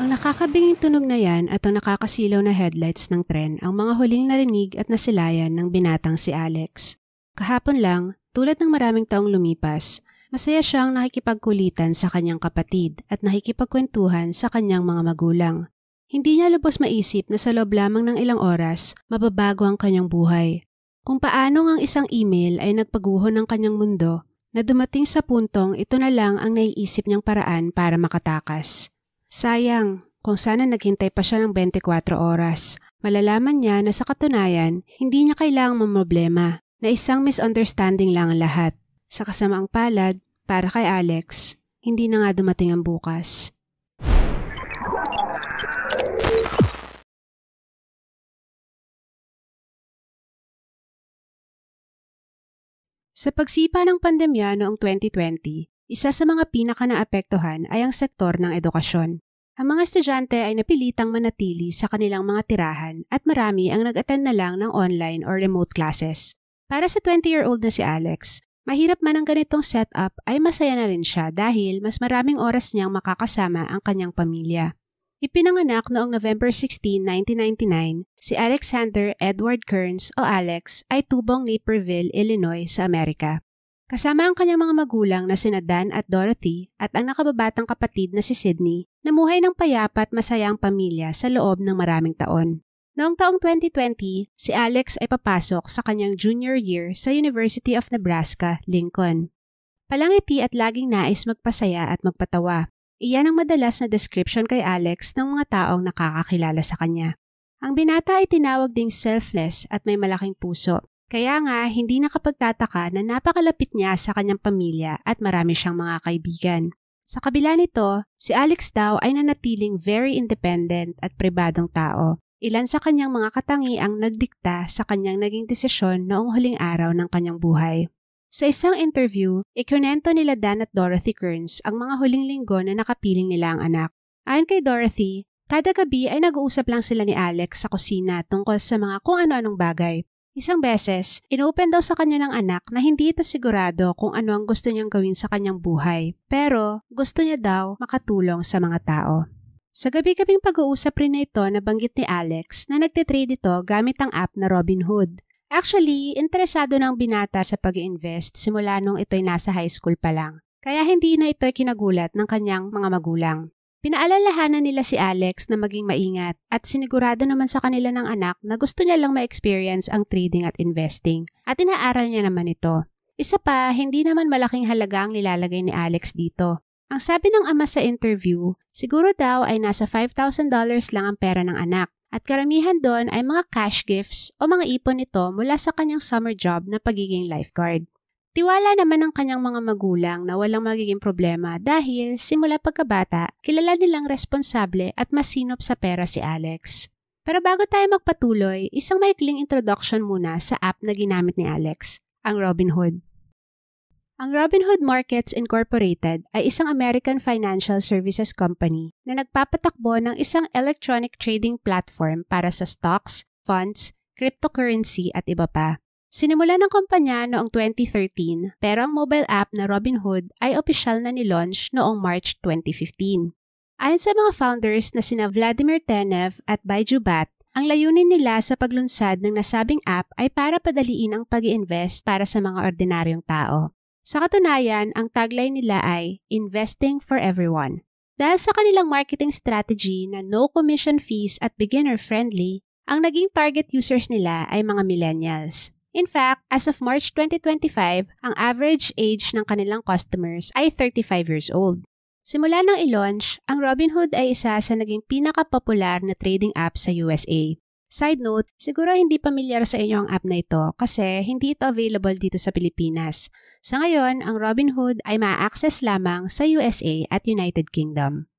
Ang nakakabinging tunog na yan at ang nakakasilaw na headlights ng tren ang mga huling narinig at nasilayan ng binatang si Alex. Kahapon lang, tulad ng maraming taong lumipas, masaya siyang nakikipagkulitan sa kanyang kapatid at nakikipagkwentuhan sa kanyang mga magulang. Hindi niya lubos maisip na sa loob lamang ng ilang oras, mababago ang kanyang buhay. Kung paano ang isang email ay nagpaguho ng kanyang mundo, na dumating sa puntong ito na lang ang naiisip niyang paraan para makatakas. Sayang, kung sana naghintay pa siya ng 24 oras, malalaman niya na sa katunayan, hindi niya kailangang mamroblema, na isang misunderstanding lang ang lahat. Sa kasamaang palad, para kay Alex, hindi na nga dumating ang bukas. Sa pagsipa ng pandemya noong 2020, isa sa mga pinaka-naapektuhan ay ang sektor ng edukasyon. Ang mga estudyante ay napilitang manatili sa kanilang mga tirahan at marami ang nag-attend na lang ng online or remote classes. Para sa 20-year-old na si Alex, mahirap man ang ganitong setup ay masaya na rin siya dahil mas maraming oras niyang makakasama ang kanyang pamilya. Ipinanganak noong November 16, 1999, si Alexander Edward Kearns o Alex ay tubong Naperville, Illinois sa Amerika. Kasama ang kanyang mga magulang na sina Dan at Dorothy at ang nakababatang kapatid na si Sydney, namuhay ng payapa at masayang pamilya sa loob ng maraming taon. Noong taong 2020, si Alex ay papasok sa kanyang junior year sa University of Nebraska, Lincoln. Palangiti at laging nais magpasaya at magpatawa. Iyan ang madalas na description kay Alex ng mga taong nakakakilala sa kanya. Ang binata ay tinawag ding selfless at may malaking puso. Kaya nga, hindi nakapagtataka na napakalapit niya sa kanyang pamilya at marami siyang mga kaibigan. Sa kabila nito, si Alex daw ay nanatiling very independent at pribadong tao. Ilan sa kanyang mga katangiang nagdikta sa kanyang naging desisyon noong huling araw ng kanyang buhay. Sa isang interview, ikunento nila Dan at Dorothy Kearns ang mga huling linggo na nakapiling nila ang anak. Ayon kay Dorothy, kada gabi ay nag-uusap lang sila ni Alex sa kusina tungkol sa mga kung ano-anong bagay. Isang beses, inopen daw sa kanya ng anak na hindi ito sigurado kung ano ang gusto niyang gawin sa kanyang buhay, pero gusto niya daw makatulong sa mga tao. Sa gabi-gabing pag-uusap rin na ito, nabanggit ni Alex na nagtitrade ito gamit ang app na Robinhood. Actually, interesado ng binata sa pag-iinvest simula nung ito'y nasa high school pa lang, kaya hindi na ito'y kinagulat ng kanyang mga magulang. Pinaalalahanan nila si Alex na maging maingat at sinigurado naman sa kanila ng anak na gusto niya lang ma-experience ang trading at investing at inaaral niya naman ito. Isa pa, hindi naman malaking halaga ang nilalagay ni Alex dito. Ang sabi ng ama sa interview, siguro daw ay nasa $5,000 lang ang pera ng anak at karamihan doon ay mga cash gifts o mga ipon nito mula sa kanyang summer job na pagiging lifeguard. Tiwala naman ng kanyang mga magulang na walang magiging problema dahil simula pagkabata, kilala nilang responsable at masinop sa pera si Alex. Pero bago tayo magpatuloy, isang maikling introduction muna sa app na ginamit ni Alex, ang Robinhood. Ang Robinhood Markets Incorporated ay isang American financial services company na nagpapatakbo ng isang electronic trading platform para sa stocks, funds, cryptocurrency at iba pa. Sinimula ng kumpanya noong 2013 pero ang mobile app na Robinhood ay opisyal na nilaunch noong March 2015. Ayon sa mga founders na sina Vladimir Tenev at Baiju Bhatt, ang layunin nila sa paglunsad ng nasabing app ay para padaliin ang pag-i-invest para sa mga ordinaryong tao. Sa katunayan, ang tagline nila ay Investing for Everyone. Dahil sa kanilang marketing strategy na no commission fees at beginner-friendly, ang naging target users nila ay mga millennials. In fact, as of March 2025, ang average age ng kanilang customers ay 35 years old. Simula nang i-launch, ang Robinhood ay isa sa naging pinaka-popular na trading app sa USA. Side note, siguro hindi pamilyar sa inyo ang app na ito kasi hindi ito available dito sa Pilipinas. Sa ngayon, ang Robinhood ay ma-access lamang sa USA at United Kingdom.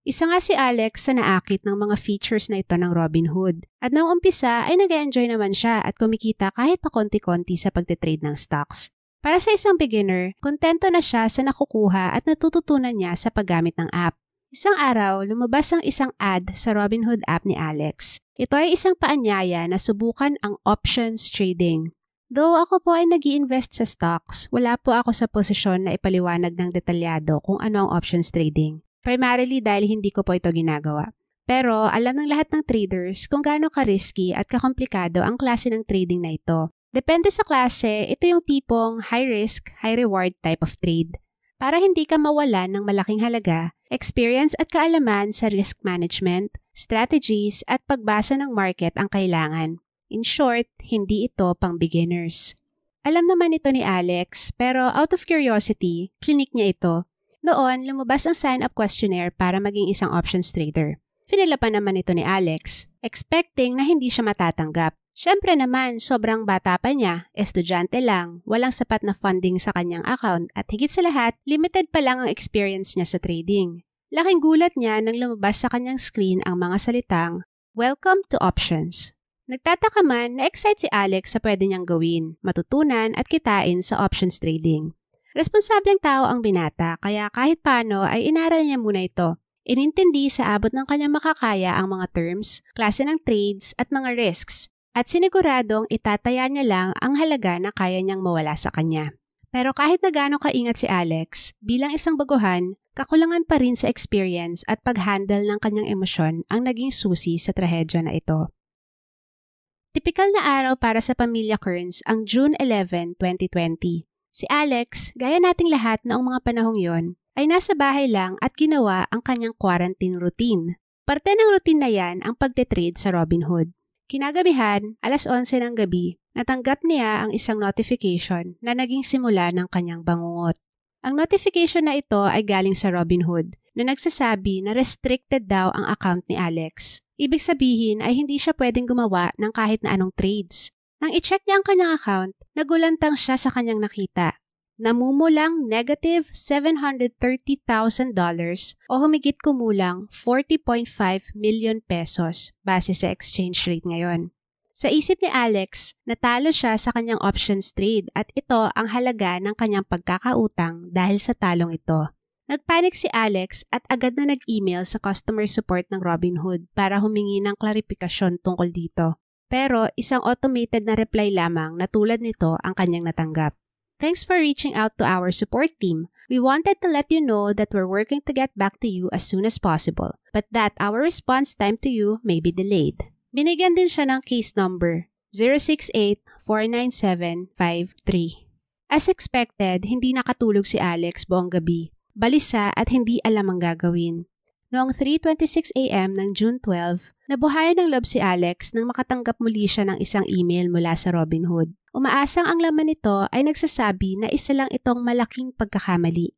Isa nga si Alex sa naakit ng mga features na ito ng Robinhood. At noong umpisa ay nag-enjoy naman siya at kumikita kahit pa konti-konti sa pagtitrade ng stocks. Para sa isang beginner, kontento na siya sa nakukuha at natututunan niya sa paggamit ng app. Isang araw, lumabas ang isang ad sa Robinhood app ni Alex. Ito ay isang paanyaya na subukan ang options trading. Though ako po ay nag-i-invest sa stocks, wala po ako sa posisyon na ipaliwanag ng detalyado kung ano ang options trading. primarily dahil hindi ko po ito ginagawa. Pero alam ng lahat ng traders kung gaano ka-risky at kakomplikado ang klase ng trading na ito. Depende sa klase, ito yung tipong high risk, high reward type of trade. Para hindi ka mawalan ng malaking halaga, experience at kaalaman sa risk management, strategies at pagbasa ng market ang kailangan. In short, hindi ito pang beginners. Alam naman ito ni Alex, pero out of curiosity, clinic niya ito. Noon, lumabas ang sign-up questionnaire para maging isang options trader. Finila pa naman ito ni Alex, expecting na hindi siya matatanggap. Siyempre naman, sobrang bata pa niya, estudyante lang, walang sapat na funding sa kanyang account at higit sa lahat, limited pa lang ang experience niya sa trading. Laking gulat niya nang lumabas sa kanyang screen ang mga salitang, "Welcome to Options." Nagtataka man na-excite si Alex sa pwede niyang gawin, matutunan at kitain sa options trading. Responsableng tao ang binata kaya kahit paano ay inaral niya muna ito. Inintindi sa abot ng kanyang makakaya ang mga terms, klase ng trades at mga risks at siniguradong itataya niya lang ang halaga na kaya niyang mawala sa kanya. Pero kahit na gaano kaingat si Alex, bilang isang baguhan, kakulangan pa rin sa experience at pag-handle ng kanyang emosyon ang naging susi sa trahedya na ito. Tipikal na araw para sa pamilya Kearns ang June 11, 2020. Si Alex, gaya nating lahat noong mga panahong yon, ay nasa bahay lang at ginawa ang kanyang quarantine routine. Parte ng routine na yan ang pagte-trade sa Robinhood. Kinagabihan, alas 11 ng gabi, natanggap niya ang isang notification na naging simula ng kanyang bangungot. Ang notification na ito ay galing sa Robinhood na nagsasabi na restricted daw ang account ni Alex. Ibig sabihin ay hindi siya pwedeng gumawa ng kahit na anong trades. Nang i-check niya ang kanyang account, nagulantang siya sa kanyang nakita. Namumulang negative $730,000 o humigit kumulang 40.5 million pesos base sa exchange rate ngayon. Sa isip ni Alex, natalo siya sa kanyang options trade at ito ang halaga ng kanyang pagkakautang dahil sa talong ito. Nagpanik si Alex at agad na nag-email sa customer support ng Robinhood para humingi ng klarifikasyon tungkol dito. Pero isang automated na reply lamang na tulad nito ang kanyang natanggap. Thanks for reaching out to our support team. We wanted to let you know that we're working to get back to you as soon as possible, but that our response time to you may be delayed. Binigyan din siya ng case number 068-497-53. As expected, hindi nakatulog si Alex buong gabi, balisa at hindi alam ang gagawin. Noong 3:26 a.m. ng June 12, nabuhayan ng loob si Alex nang makatanggap muli siya ng isang email mula sa Robinhood. Umaasang ang laman nito ay nagsasabi na isa lang itong malaking pagkakamali.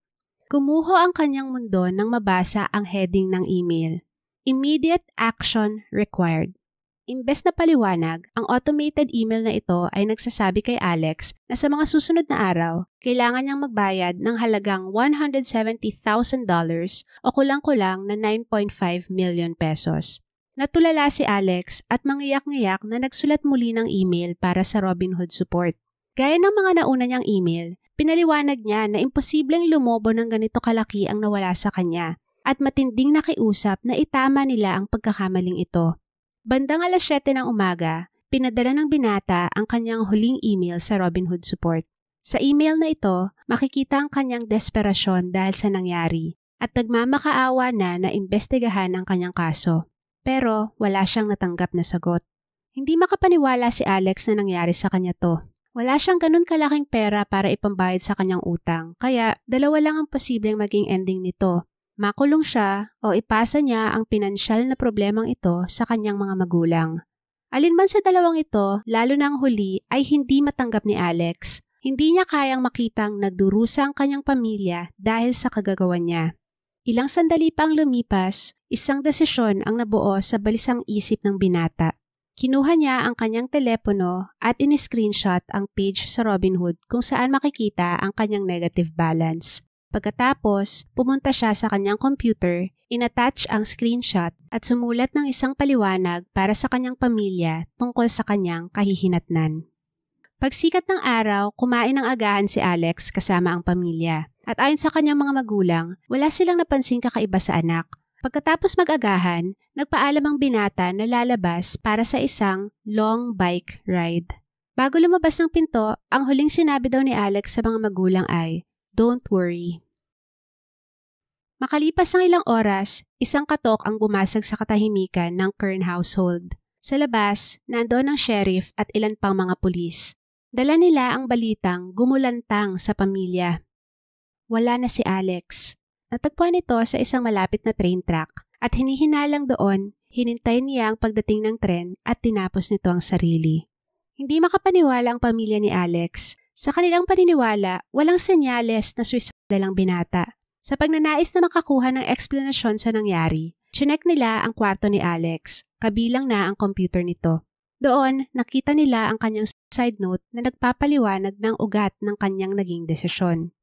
Kumuho ang kanyang mundo nang mabasa ang heading ng email. Immediate action required. Imbes na paliwanag, ang automated email na ito ay nagsasabi kay Alex na sa mga susunod na araw, kailangan niyang magbayad ng halagang $170,000 o kulang-kulang na 9.5 million pesos. Natulala si Alex at mangiyak-ngiyak na nagsulat muli ng email para sa Robinhood support. Gaya ng mga nauna niyang email, pinaliwanag niya na imposibleng lumobo ng ganito kalaki ang nawala sa kanya at matinding nakiusap na itama nila ang pagkakamaling ito. Bandang alas 7 ng umaga, pinadala ng binata ang kanyang huling email sa Robinhood support. Sa email na ito, makikita ang kanyang desperasyon dahil sa nangyari at nagmamakaawa na imbestigahan ang kanyang kaso. Pero wala siyang natanggap na sagot. Hindi makapaniwala si Alex na nangyari sa kanya to. Wala siyang ganun kalaking pera para ipambayad sa kanyang utang, kaya dalawa lang ang posibleng maging ending nito. Makulong siya o ipasa niya ang pinansyal na problemang ito sa kanyang mga magulang. Alinman sa dalawang ito, lalo na ang huli, ay hindi matanggap ni Alex. Hindi niya kayang makitang nagdurusa ang kanyang pamilya dahil sa kagagawa niya. Ilang sandali pang lumipas, isang desisyon ang nabuo sa balisang isip ng binata. Kinuha niya ang kanyang telepono at in-screenshot ang page sa Robinhood kung saan makikita ang kanyang negative balance. Pagkatapos, pumunta siya sa kanyang computer, inattach ang screenshot at sumulat ng isang paliwanag para sa kanyang pamilya tungkol sa kanyang kahihinatnan. Pagsikat ng araw, kumain ng agahan si Alex kasama ang pamilya. At ayon sa kanyang mga magulang, wala silang napansing kakaiba sa anak. Pagkatapos mag-agahan, nagpaalam ang binata na lalabas para sa isang long bike ride. Bago lumabas ng pinto, ang huling sinabi daw ni Alex sa mga magulang ay, "Don't worry." Makalipas ang ilang oras, isang katok ang bumasag sa katahimikan ng Kern household. Sa labas, nandoon ang sheriff at ilan pang mga pulis. Dala nila ang balitang gumulantang sa pamilya. Wala na si Alex. Natagpuan ito sa isang malapit na train track at hinihinalang doon, hinintay niya ang pagdating ng tren at tinapos nito ang sarili. Hindi makapaniwala ang pamilya ni Alex. Sa kanilang paniniwala, walang senyales na suicide ang binata. Sa pagnanais na makakuha ng eksplanasyon sa nangyari, chinek nila ang kwarto ni Alex, kabilang na ang computer nito. Doon, nakita nila ang kanyang suicide note na nagpapaliwanag ng ugat ng kanyang naging desisyon.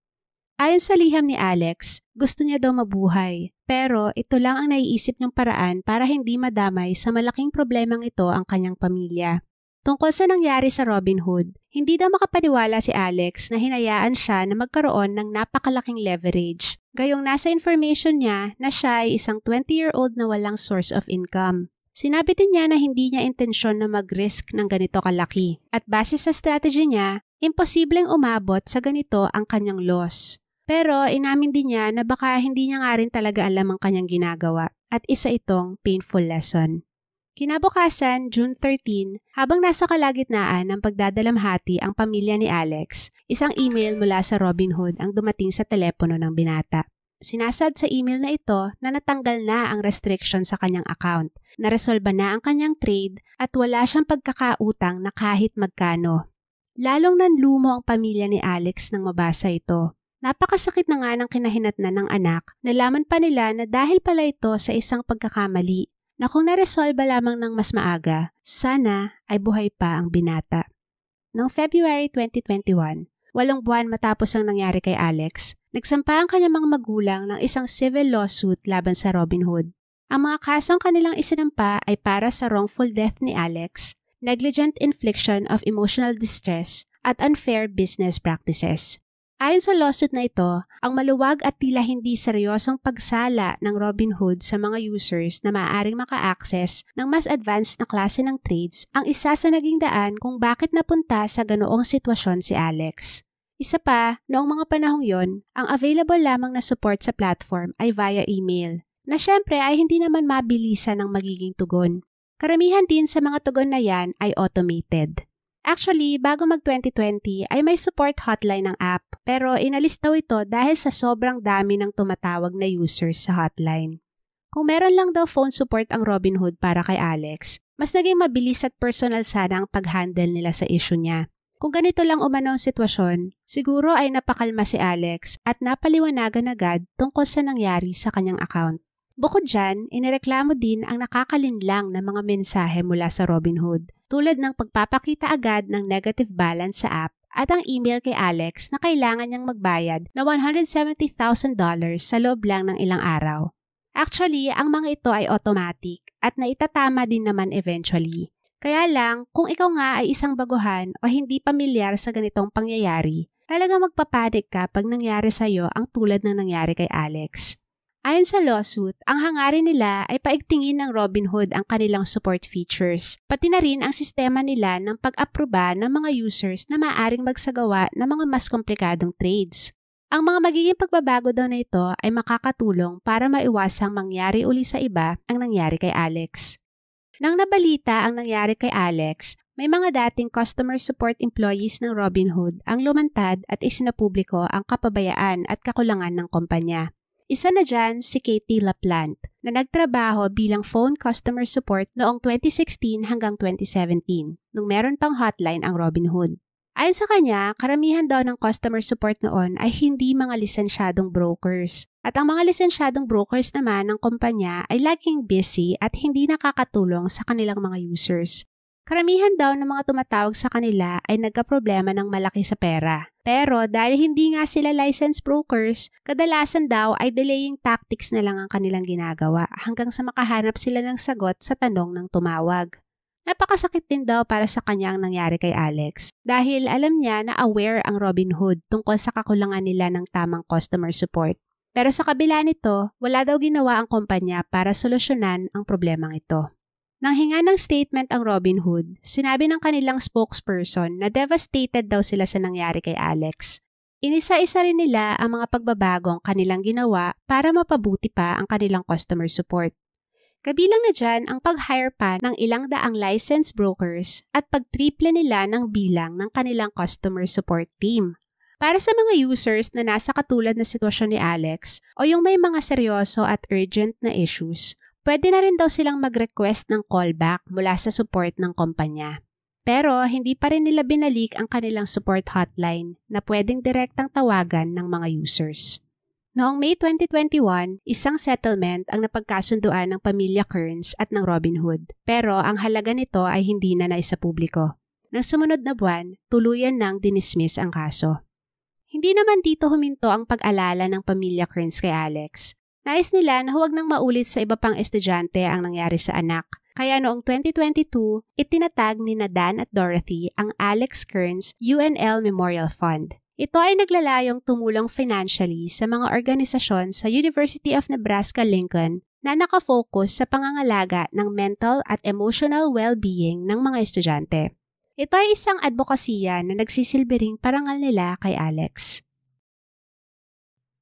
Ayon sa liham ni Alex, gusto niya daw mabuhay, pero ito lang ang naiisip niyang paraan para hindi madamay sa malaking problemang ito ang kanyang pamilya. Tungkol sa nangyari sa Robin Hood, hindi daw makapaniwala si Alex na hinayaan siya na magkaroon ng napakalaking leverage. Gayong nasa information niya na siya ay isang 20-year-old na walang source of income. Sinabi din niya na hindi niya intensyon na mag-risk ng ganito kalaki. At base sa strategy niya, imposibleng umabot sa ganito ang kanyang loss. Pero inamin din niya na baka hindi niya nga rin talaga alam ang kanyang ginagawa at isa itong painful lesson. Kinabukasan, June 13, habang nasa kalagitnaan ng pagdadalamhati ang pamilya ni Alex, isang email mula sa Robin Hood ang dumating sa telepono ng binata. Sinasad sa email na ito na natanggal na ang restriction sa kanyang account, naresolba na ang kanyang trade at wala siyang pagkakautang na kahit magkano. Lalong nanlumo ang pamilya ni Alex nang mabasa ito. Napakasakit na nga ng kinahinatnan ng anak, nalaman pa nila na dahil pala ito sa isang pagkakamali, na kung naresolba lamang ng mas maaga, sana ay buhay pa ang binata. Noong February 2021, 8 buwan matapos ang nangyari kay Alex, nagsampa ang kanyang mga magulang ng isang civil lawsuit laban sa Robin Hood. Ang mga kasong kanilang isinampa ay para sa wrongful death ni Alex, negligent infliction of emotional distress, at unfair business practices. Ayon sa lawsuit na ito, ang maluwag at tila hindi seryosong pagsala ng Robin Hood sa mga users na maaaring maka-access ng mas advanced na klase ng trades ang isa sa naging daan kung bakit napunta sa ganoong sitwasyon si Alex. Isa pa, noong mga panahong yon, ang available lamang na support sa platform ay via email, na syempre ay hindi naman mabilisan ang magiging tugon. Karamihan din sa mga tugon na yan ay automated. Actually, bago mag-2020 ay may support hotline ng app, pero inalis daw ito dahil sa sobrang dami ng tumatawag na users sa hotline. Kung meron lang daw phone support ang Robin Hood para kay Alex, mas naging mabilis at personal sana ang pag-handle nila sa issue niya. Kung ganito lang umano ang sitwasyon, siguro ay napakalma si Alex at napaliwanagan agad tungkol sa nangyari sa kanyang account. Bukod dyan, inireklamo din ang nakakalinlang na mga mensahe mula sa Robin Hood, tulad ng pagpapakita agad ng negative balance sa app at ang email kay Alex na kailangan niyang magbayad na $170,000 sa loob lang ng ilang araw. Actually, ang mga ito ay automatic at naitatama din naman eventually. Kaya lang, kung ikaw nga ay isang baguhan o hindi pamilyar sa ganitong pangyayari, talagang magpapanik ka pag nangyari sa'yo ang tulad ng nangyari kay Alex. Ayon sa lawsuit, ang hangarin nila ay paigtingin ng Robin Hood ang kanilang support features, pati na rin ang sistema nila ng pag-aproba ng mga users na maaaring magsagawa ng mga mas komplikadong trades. Ang mga magiging pagbabago daw na ito ay makakatulong para maiwasang mangyari uli sa iba ang nangyari kay Alex. Nang nabalita ang nangyari kay Alex, may mga dating customer support employees ng Robin Hood ang lumantad at isinapubliko ang kapabayaan at kakulangan ng kumpanya. Isa na dyan si Katie LaPlante na nagtrabaho bilang phone customer support noong 2016 hanggang 2017 nung meron pang hotline ang Robin Hood. Ayon sa kanya, karamihan daw ng customer support noon ay hindi mga lisensyadong brokers. At ang mga lisensyadong brokers naman ng kumpanya ay laging busy at hindi nakakatulong sa kanilang mga users. Karamihan daw ng mga tumatawag sa kanila ay nagkaproblema ng malaki sa pera. Pero dahil hindi nga sila licensed brokers, kadalasan daw ay delaying tactics na lang ang kanilang ginagawa hanggang sa makahanap sila ng sagot sa tanong ng tumawag. Napakasakit din daw para sa kanya ang nangyari kay Alex dahil alam niya na aware ang Robin Hood tungkol sa kakulangan nila ng tamang customer support. Pero sa kabila nito, wala daw ginawa ang kumpanya para solusyonan ang problemang ito. Nang hinga ng statement ang Robin Hood, sinabi ng kanilang spokesperson na devastated daw sila sa nangyari kay Alex. Inisa-isa rin nila ang mga pagbabagong kanilang ginawa para mapabuti pa ang kanilang customer support. Kabilang na dyan ang pag-hire pa ng ilang daang licensed brokers at pag-triple nila ng bilang ng kanilang customer support team. Para sa mga users na nasa katulad na sitwasyon ni Alex o yung may mga seryoso at urgent na issues, pwede na rin daw silang mag-request ng callback mula sa support ng kumpanya. Pero hindi pa rin nila binalik ang kanilang support hotline na pwedeng direktang tawagan ng mga users. Noong May 2021, isang settlement ang napagkasunduan ng pamilya Kearns at ng Robinhood. Pero ang halaga nito ay hindi na naisapubliko. Nang sumunod na buwan, tuluyan nang dinismiss ang kaso. Hindi naman dito huminto ang pag-alala ng pamilya Kearns kay Alex. Nais nila na huwag nang maulit sa iba pang estudyante ang nangyari sa anak. Kaya noong 2022, itinatag ni Dan at Dorothy ang Alex Kearns UNL Memorial Fund. Ito ay naglalayong tumulong financially sa mga organisasyon sa University of Nebraska-Lincoln na nakafocus sa pangangalaga ng mental at emotional well-being ng mga estudyante. Ito ay isang advokasya na nagsisilbing parangal nila kay Alex.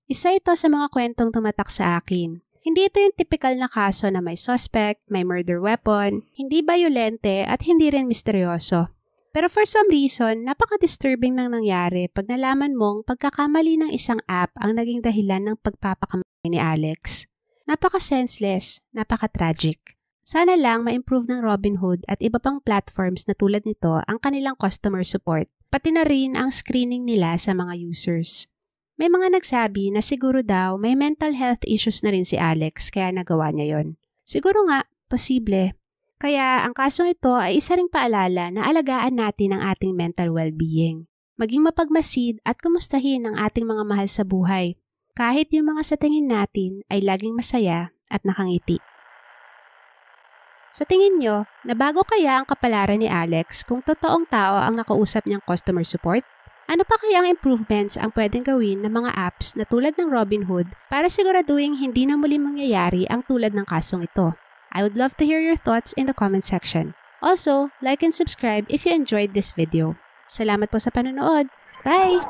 Isa ito sa mga kwentong tumatak sa akin. Hindi ito yung typical na kaso na may suspect, may murder weapon, hindi bayolente at hindi rin misteryoso. Pero for some reason, napaka-disturbing nang nangyari pag nalaman mong pagkakamali ng isang app ang naging dahilan ng pagpapakamali ni Alex. Napaka-senseless, napaka-tragic. Sana lang ma-improve ng Robinhood at iba pang platforms na tulad nito ang kanilang customer support, pati na rin ang screening nila sa mga users. May mga nagsabi na siguro daw may mental health issues na rin si Alex kaya nagawa niya yon. Siguro nga, posible. Kaya ang kasong ito ay isa ring paalala na alagaan natin ang ating mental well-being. Maging mapagmasid at kumustahin ang ating mga mahal sa buhay. Kahit yung mga sa tingin natin ay laging masaya at nakangiti. Sa tingin nyo, nabago kaya ang kapalaran ni Alex kung totoong tao ang nakausap niyang customer support? Ano pa kaya ang improvements ang pwedeng gawin ng mga apps na tulad ng Robinhood para siguraduhin hindi na muli mangyayari ang tulad ng kasong ito? I would love to hear your thoughts in the comment section. Also, like and subscribe if you enjoyed this video. Salamat po sa panonood. Bye!